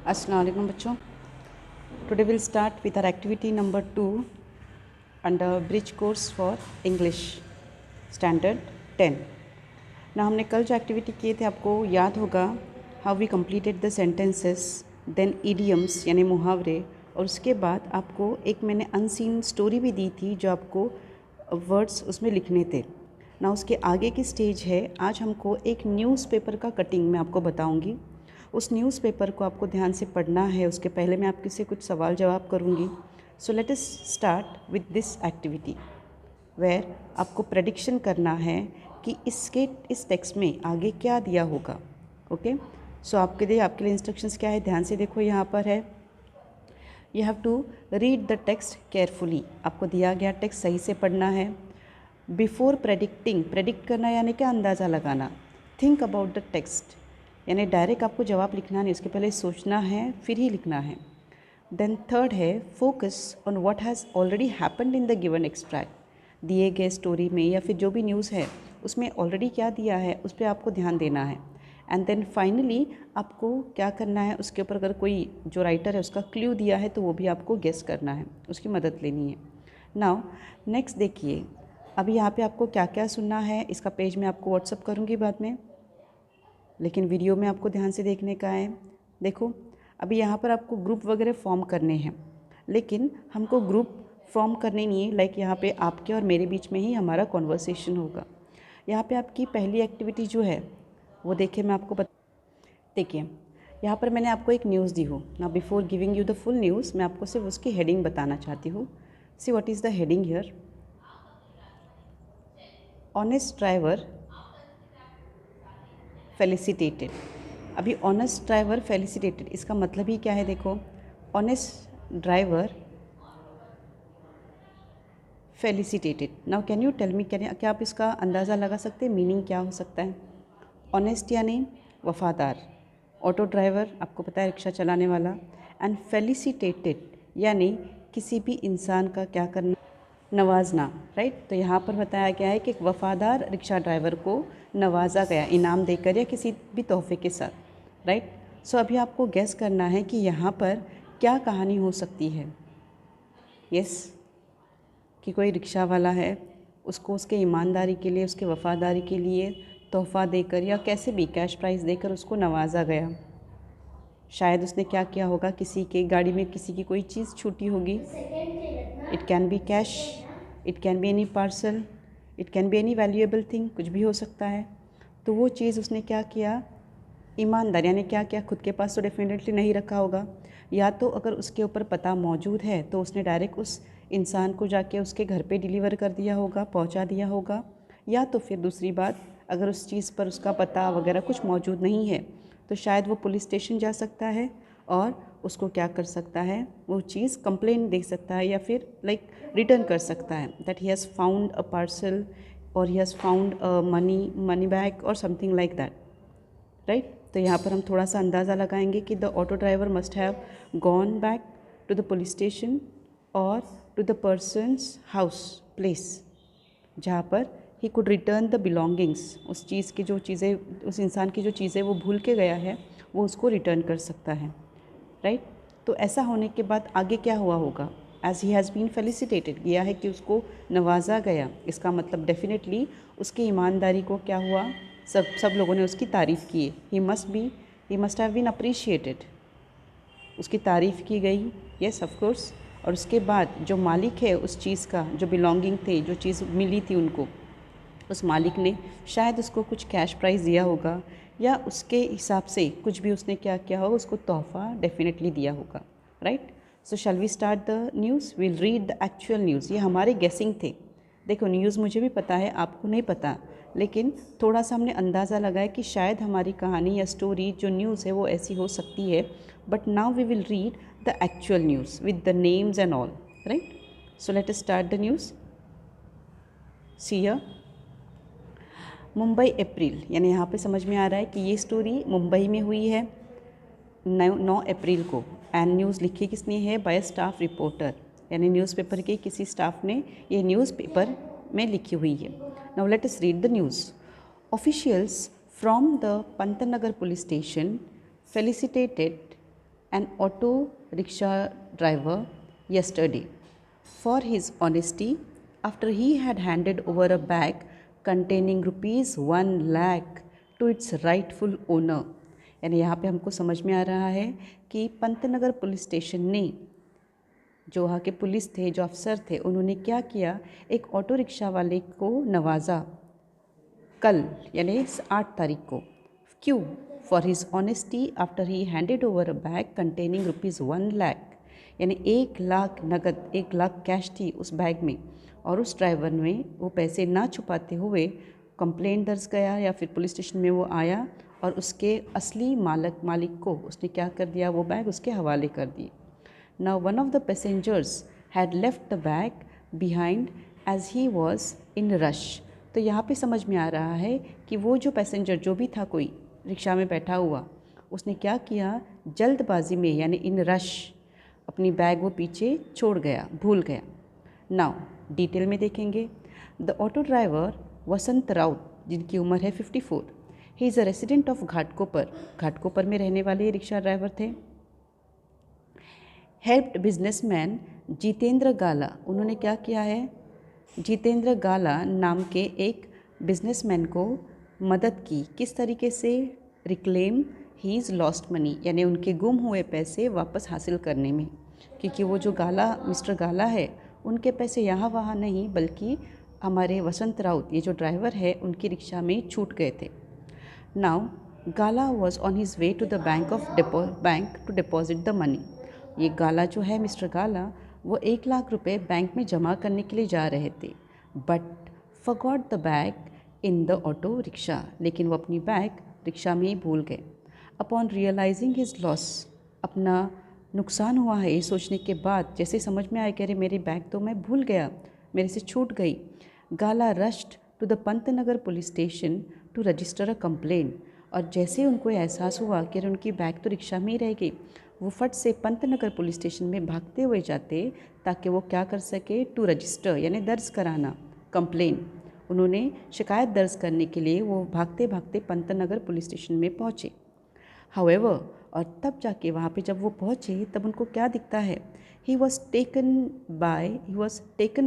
अस्सलाम वालेकुम बच्चों. Today we'll start with our activity number 2 under bridge course for English standard 10. ना हमने कल जो एक्टिविटी किए थे आपको याद होगा. How we completed the sentences, then idioms यानी मुहावरे, और उसके बाद आपको एक मैंने अनसीन स्टोरी भी दी थी जो आपको वर्ड्स उसमें लिखने थे ना. उसके आगे की स्टेज है. आज हमको एक न्यूज़पेपर का कटिंग मैं आपको बताऊंगी. उस न्यूज़पेपर को आपको ध्यान से पढ़ना है. उसके पहले मैं आपके से कुछ सवाल जवाब करूंगी. So let us start with this activity where आपको प्रेडिक्शन करना है कि इस टेक्स्ट में आगे क्या दिया होगा. ओके. सो आपके लिए इंस्ट्रक्शंस क्या है, ध्यान से देखो. यहाँ पर है, you have to read the text carefully. आपको दिया गया टेक्स्ट सही से पढ़ना है. बिफोर प्रेडिक्टिंग, प्रेडिक्ट करना यानी क्या, अंदाज़ा लगाना. थिंक अबाउट द टेक्स्ट यानी डायरेक्ट आपको जवाब लिखना नहीं, उसके पहले सोचना है फिर ही लिखना है. देन थर्ड है, focus on what has already happened in the given extract. दिए गए स्टोरी में या फिर जो भी न्यूज़ है उसमें ऑलरेडी क्या दिया है उस पर आपको ध्यान देना है. एंड देन फाइनली आपको क्या करना है, उसके ऊपर अगर कोई जो राइटर है उसका क्ल्यू दिया है तो वो भी आपको गेस करना है, उसकी मदद लेनी है. नाउ नेक्स्ट देखिए, अभी यहाँ पे आपको क्या क्या सुनना है इसका पेज मैं आपको व्हाट्सअप करूँगी बाद में, लेकिन वीडियो में आपको ध्यान से देखने का है. देखो, अभी यहाँ पर आपको ग्रुप वगैरह फॉर्म करने हैं, लेकिन हमको ग्रुप फॉर्म करने नहीं है. लाइक यहाँ पे आपके और मेरे बीच में ही हमारा कॉन्वर्सेशन होगा. यहाँ पे आपकी पहली एक्टिविटी जो है वो देखिए, मैं आपको देखिए यहाँ पर मैंने आपको एक न्यूज़ दी हो ना. Before giving you the full news मैं आपको सिर्फ उसकी हेडिंग बताना चाहती हूँ. See what is the heading here. Honest driver felicitated. अभी ऑनेस्ट ड्राइवर फेलिसिटेटेड इसका मतलब ही क्या है, देखो. Honest driver felicitated. Now can you tell me, क्या आप इसका अंदाज़ा लगा सकते हैं मीनिंग क्या हो सकता है. ऑनेस्ट यानी वफादार, ऑटो ड्राइवर आपको पता है रिक्शा चलाने वाला, एंड फेलिसिटेटेड यानी किसी भी इंसान का क्या करना, नवाजना. राइट. तो यहाँ पर बताया गया है कि एक वफादार रिक्शा ड्राइवर को नवाजा गया इनाम देकर या किसी भी तोहफे के साथ. राइट. सो अभी आपको गेस करना है कि यहाँ पर क्या कहानी हो सकती है. यस, कि कोई रिक्शा वाला है, उसको उसके ईमानदारी के लिए, उसके वफादारी के लिए तोहफ़ा देकर या कैसे भी कैश प्राइज़ देकर उसको नवाजा गया. शायद उसने क्या किया होगा, किसी के गाड़ी में किसी की कोई चीज़ छूटी होगी. It can be cash, it can be any parcel, it can be any valuable thing, कुछ भी हो सकता है. तो वो चीज़ उसने क्या किया, ईमानदार यानी क्या किया, खुद के पास तो डेफिनेटली नहीं रखा होगा. या तो अगर उसके ऊपर पता मौजूद है तो उसने डायरेक्ट उस इंसान को जाके उसके घर पे डिलीवर कर दिया होगा, पहुंचा दिया होगा. या तो फिर दूसरी बात, अगर उस चीज़ पर उसका पता वगैरह कुछ मौजूद नहीं है तो शायद वो पुलिस स्टेशन जा सकता है और उसको क्या कर सकता है, वो चीज़ कंप्लेन दे सकता है या फिर लाइक रिटर्न कर सकता है that he has found a parcel और he has found a money bag और समथिंग लाइक दैट. राइट. तो यहाँ पर हम थोड़ा सा अंदाज़ा लगाएंगे कि the auto driver must have gone back to the police station और to the persons house place जहाँ पर he could return the belongings. उस चीज़ की जो चीज़ें, उस इंसान की जो चीज़ें वो भूल के गया है वो उसको रिटर्न कर सकता है. राइट. तो ऐसा होने के बाद आगे क्या हुआ होगा, as he has been felicitated गया है कि उसको नवाजा गया. इसका मतलब डेफिनेटली उसकी ईमानदारी को क्या हुआ, सब लोगों ने उसकी तारीफ़ की. He must have been appreciated, उसकी तारीफ़ की गई. Yes of course. और उसके बाद जो मालिक है उस चीज़ का, जो बिलोंगिंग थे, जो चीज़ मिली थी उनको, उस मालिक ने शायद उसको कुछ कैश प्राइज़ दिया होगा या उसके हिसाब से कुछ भी उसने क्या किया होगा, उसको तोहफ़ा डेफिनेटली दिया होगा. Right. So shall we start the news. Will read the actual news. ये हमारे गेसिंग थे. देखो, न्यूज़ मुझे भी पता है, आपको नहीं पता, लेकिन थोड़ा सा हमने अंदाज़ा लगाया कि शायद हमारी कहानी या स्टोरी जो न्यूज़ है वो ऐसी हो सकती है. But now we will read the actual news with the names and all. Right. So let us start the news. See here, Mumbai April, यानी यहाँ पे समझ में आ रहा है कि ये स्टोरी मुंबई में हुई है 9 अप्रैल को. एंड न्यूज़ लिखी किसने है, बाय स्टाफ रिपोर्टर, यानी न्यूज़पेपर के किसी स्टाफ ने ये न्यूज़पेपर में लिखी हुई है. Now let us read the news. Officials from the Pantnagar police station felicitated an auto rickshaw driver yesterday for his honesty after he had handed over a bag containing rupees 1 lakh to its rightful owner। यानी यहाँ पे हमको समझ में आ रहा है कि Pantnagar police station ने, जो वहाँ के पुलिस थे, जो अफसर थे, उन्होंने क्या किया, एक ऑटो रिक्शा वाले को नवाजा कल यानी 8 तारीख को। क्यों? For his honesty after he handed over a bag containing rupees 1 lakh, यानी 1 लाख नगद, 1 लाख कैश थी उस बैग में, और उस ड्राइवर ने वो पैसे ना छुपाते हुए कंप्लेंट दर्ज किया या फिर पुलिस स्टेशन में वो आया और उसके असली मालिक को उसने क्या कर दिया, वो बैग उसके हवाले कर दिए। Now one of the passengers had left the bag behind as he was in rush. तो यहाँ पे समझ में आ रहा है कि वो जो पैसेंजर जो भी था, कोई रिक्शा में बैठा हुआ, उसने क्या किया, जल्दबाजी में यानी इन रश अपनी बैग वो पीछे छोड़ गया, भूल गया। नाउ डिटेल में देखेंगे। द ऑटो ड्राइवर वसंत राउत, जिनकी उम्र है 54, he is a resident of Ghatkopar, Ghatkopar में रहने वाले रिक्शा ड्राइवर थे। हेल्प्ड बिजनेसमैन जितेंद्र गाला, उन्होंने क्या किया है, जितेंद्र गाला नाम के एक बिजनेसमैन को मदद की। किस तरीके से? रिक्लेम हीज़ लॉस्ट मनी, यानी उनके गुम हुए पैसे वापस हासिल करने में, क्योंकि वो जो गाला, मिस्टर गाला है, उनके पैसे यहाँ वहाँ नहीं बल्कि हमारे वसंत राउत, ये जो ड्राइवर है, उनकी रिक्शा में छूट गए थे। Now Gala was on his way to the bank to deposit the money. ये गाला जो है, मिस्टर गाला, वो 1 लाख रुपए बैंक में जमा करने के लिए जा रहे थे, but forgot the bag in the auto rickshaw, लेकिन वो अपनी बैग रिक्शा में ही भूल गए। अपॉन रियलाइजिंग हिज लॉस, अपना नुकसान हुआ है ये सोचने के बाद, जैसे समझ में आया कि अरे मेरी बैग तो मैं भूल गया, मेरे से छूट गई, Gala rushed to the Pantnagar police station to register a complaint. और जैसे उनको एहसास हुआ कि उनकी बैग तो रिक्शा में ही रह गई, वो फट से पंतनगर पुलिस स्टेशन में भागते हुए जाते ताकि वो क्या कर सके, टू रजिस्टर यानी दर्ज कराना कंप्लेन। उन्होंने शिकायत दर्ज करने के लिए वो भागते भागते पंतनगर पुलिस स्टेशन में पहुँचे। हाउएवर, और तब जाके वहाँ पे जब वो पहुँचे तब उनको क्या दिखता है, he was taken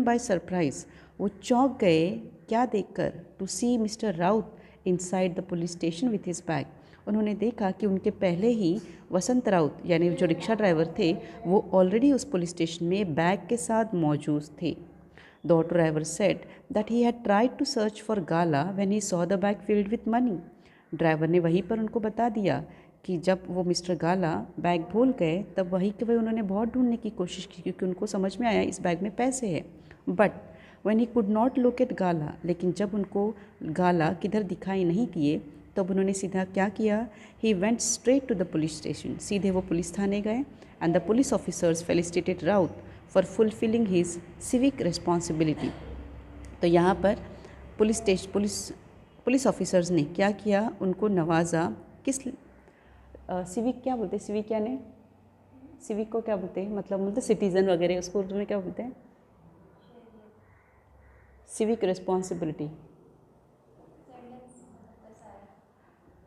by surprise, वो चौंक गए क्या देखकर, to see mister Raut inside the police station with his bag. उन्होंने देखा कि उनके पहले ही वसंत राउत यानी जो रिक्शा ड्राइवर थे, वो ऑलरेडी उस पुलिस स्टेशन में बैग के साथ मौजूद थे। The auto driver said that he had tried to search for Gala when he saw the bag filled with money. Driver ने वहीं पर उनको बता दिया कि जब वो मिस्टर गाला बैग भूल गए तब वहीं के वही उन्होंने बहुत ढूंढने की कोशिश की, क्योंकि उनको समझ में आया इस बैग में पैसे हैं। But when he could not locate Gala, लेकिन जब उनको गाला किधर दिखाई नहीं किए तब उन्होंने सीधा क्या किया, he went straight to the police station, सीधे वो पुलिस थाने गए। And the police officers felicitated Raut for fulfilling his civic responsibility. तो यहाँ पर पुलिस ऑफिसर्स ने क्या किया, उनको नवाजा। किस सिविक क्या बोलते हैं, सिविक यानी सिविक को क्या बोलते हैं, मतलब बोलते सिटीज़न वगैरह, उसको उर्दू में क्या बोलते हैं, सिविक रिस्पॉन्सिबिलिटी।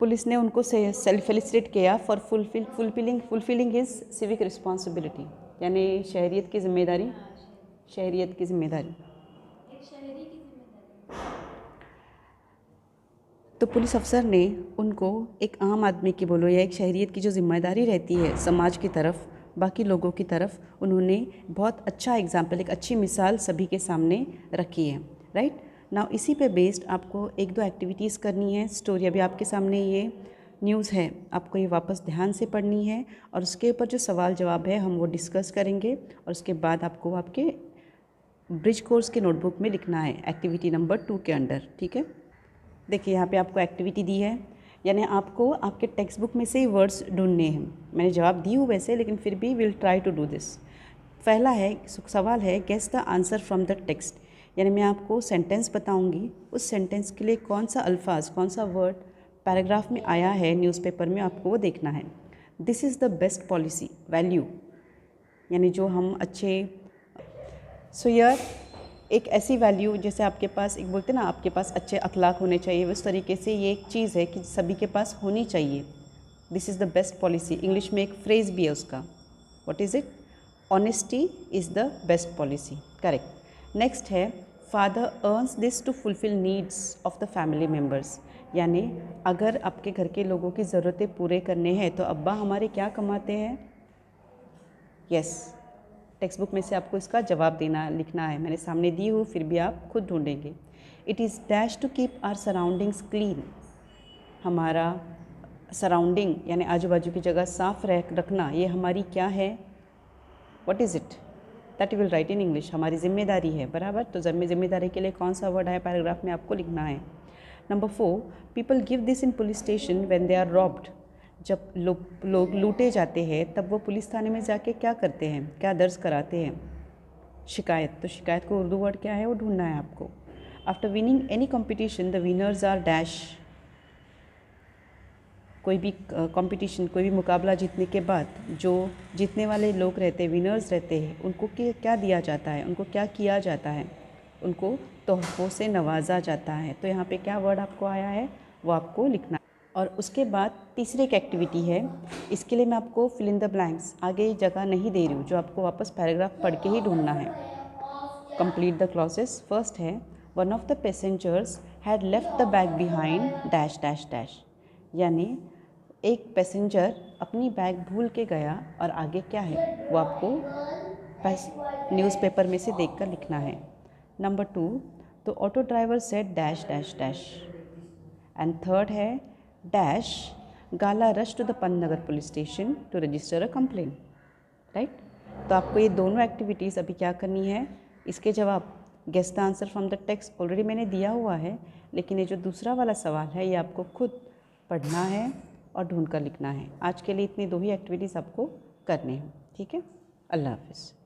पुलिस ने उनको सेल्फ फेलिसिटेट किया for fulfilling his civic responsibility, यानी शहरियत की जिम्मेदारी, शहरियत की जिम्मेदारी। तो पुलिस अफसर ने उनको एक आम आदमी की बोलो या एक शहरियत की जो जिम्मेदारी रहती है समाज की तरफ, बाकी लोगों की तरफ, उन्होंने बहुत अच्छा एग्जाम्पल, एक अच्छी मिसाल सभी के सामने रखी है। राइट नाउ इसी पे बेस्ड आपको 1-2 एक्टिविटीज़ करनी है। स्टोरी अभी आपके सामने ये न्यूज़ है, आपको ये वापस ध्यान से पढ़नी है और उसके ऊपर जो सवाल जवाब है हम वो डिस्कस करेंगे, और उसके बाद आपको आपके ब्रिज कोर्स के नोटबुक में लिखना है एक्टिविटी नंबर 2 के अंडर। ठीक है, देखिए यहाँ पे आपको एक्टिविटी दी है, यानी आपको आपके टेक्स्ट बुक में से ही वर्ड्स ढूंढने हैं। मैंने जवाब दी हूँ वैसे, लेकिन फिर भी will try to do this. पहला है सवाल है guess the answer from the text, यानी मैं आपको सेंटेंस बताऊंगी, उस सेंटेंस के लिए कौन सा अल्फाज, कौन सा वर्ड पैराग्राफ में आया है न्यूज़पेपर में, आपको वो देखना है। This is the best policy, value यानी जो हम अच्छे, सो यार एक ऐसी वैल्यू जैसे आपके पास एक बोलते ना आपके पास अच्छे अखलाक होने चाहिए, उस तरीके से ये एक चीज़ है कि सभी के पास होनी चाहिए। This is the best policy. English में एक फ्रेज भी है उसका, what is it? Honesty is the best policy, correct. Next है father earns this to fulfil needs of the family members, यानी अगर आपके घर के लोगों की ज़रूरतें पूरे करने हैं तो अब्बा हमारे क्या कमाते हैं? यस, टेक्स्ट बुक में से आपको इसका जवाब देना लिखना है, मैंने सामने दी हूँ फिर भी आप खुद ढूंढेंगे। It is dash to keep our surroundings clean, हमारा सराउंडिंग यानी आजू बाजू की जगह साफ रखना ये हमारी क्या है? What is it? That you will write in English, हमारी जिम्मेदारी है, बराबर। तो जिम्मेदारी के लिए कौन सा वर्ड है पैराग्राफ में आपको लिखना है। Number 4, people give this in police station when they are robbed, जब लोग लूटे जाते हैं तब वो पुलिस थाने में जाके क्या करते हैं, क्या दर्ज कराते हैं? शिकायत। तो शिकायत को उर्दू वर्ड क्या है वो ढूंढना है आपको। After winning any competition the winners are dash, कोई भी कंपटीशन, कोई भी मुकाबला जीतने के बाद जो जीतने वाले लोग रहते हैं, विनर्स रहते हैं, उनको क्या दिया जाता है, उनको क्या किया जाता है? उनको तोहफ़ों से नवाजा जाता है। तो यहाँ पे क्या वर्ड आपको आया है वो आपको लिखना है। और उसके बाद तीसरी एक एक्टिविटी है, इसके लिए मैं आपको फिल इन द ब्लैंक्स आगे जगह नहीं दे रही हूँ, जो आपको वापस पैराग्राफ पढ़ के ही ढूंढना है। Complete the clauses. फर्स्ट है one of the passengers had left the bag behind dash dash dash, यानी एक पैसेंजर अपनी बैग भूल के गया और आगे क्या है वो आपको न्यूज़पेपर में से देखकर लिखना है। नंबर 2, तो auto driver said dash dash dash. And third है dash Gala rush to the Pantnagar police station to register a complaint, right. तो आपको ये दोनों एक्टिविटीज़ अभी क्या करनी है, इसके जवाब guess the answer from the text already मैंने दिया हुआ है, लेकिन ये जो दूसरा वाला सवाल है ये आपको खुद पढ़ना है और ढूंढ कर लिखना है। आज के लिए इतनी दो ही एक्टिविटीज़ आपको करनी है, ठीक है। अल्लाह हाफिज़।